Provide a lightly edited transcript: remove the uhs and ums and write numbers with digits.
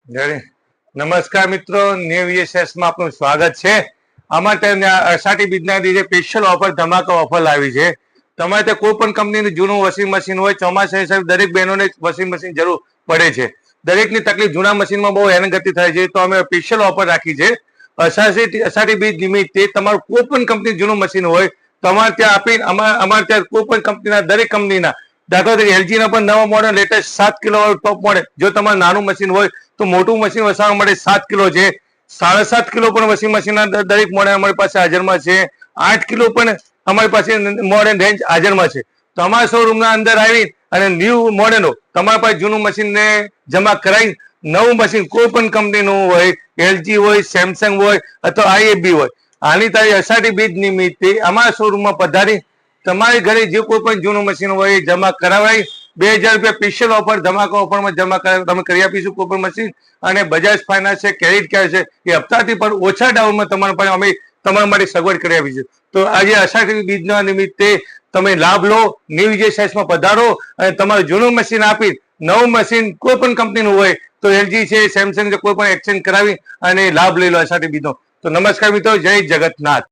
જય નમસ્કાર મિત્રો, ન્યુ વીએસએસ માં આપનું સ્વાગત છે. અમારે ત્યાં અષાઢી બીજના દિવસે સ્પેશિયલ ઓફર ધમાકા ઓફર લાવી છે. તમારે ત્યાં કોઈ પણ કંપનીનું જૂનું વોશિંગ મશીન હોય, ચોમાસા હિસાબે દરેક બહેનોને વોશિંગ મશીન જરૂર પડે છે. દરેકની તકલીફ જૂના મશીનમાં બહુ હેરાનગતિ થાય છે, તો અમે સ્પેશિયલ ઓફર રાખી છે. અષાઢી બીજ નિમિત્તે તમારું કોઈ પણ કંપની જૂનું મશીન હોય તમારે ત્યાં આપી અમારે ત્યાં કોઈ પણ કંપનીના દરેક કંપનીના દાખલા તરીકે એલજી ના પણ નવા મોડલ લેટેસ્ટ 7 કિલો ટોપ મોડેલ, જો તમારે નાનું મશીન હોય તો મોટું મશીન વસાવવા માટે 7 કિલો છે. 7.5 કિલો પણ વોશિંગ મશીનના દરેક મોડેલ અમારી પાસે હાજરમાં છે. 8 કિલો પણ અમારી પાસે મોડેલ રેન્જ હાજરમાં છે. તો અમારા શોરૂમના અંદર આવી અને ન્યૂ મોડેલો તમારા પાસે જૂનું મશીનને જમા કરાવી નવું મશીન કોઈ પણ કંપનીનું હોય, એલજી હોય, સેમસંગ હોય અથવા આઈએફબી હોય, આની તારીખ અષાઢી બીજ નિમિત્તે અમારા શોરૂમમાં પધારી તમારી ઘરે જે કોઈ પણ જૂનું મશીન હોય એ જમા કરાવાય. 2000 રૂપિયા સ્પેશિયલ ઓફર ધમાકા ઓફરમાં જમા તમે કરી આપીશું કોઈ પણ મશીન. અને બજાજ ફાઇનાન્સ છે, ક્રેડિટ કાર્ડ છે, એ હપ્તાથી પણ ઓછા ડાઉનમાં તમારા પાસે અમે તમારા માટે સગવડ કરી આપીશું. તો આજે અષાઢી બીજના નિમિત્તે તમે લાભ લો, ન્યુ વીએસએસમાં પધારો અને તમારું જૂનું મશીન આપી નવું મશીન કોઈ પણ કંપનીનું હોય તો એલજી છે, સેમસંગ છે, કોઈ પણ એક્સચેન્જ કરાવી અને લાભ લઈ લો અષાઢી બીજનો. તો નમસ્કાર મિત્રો, જય જગન્નાથ.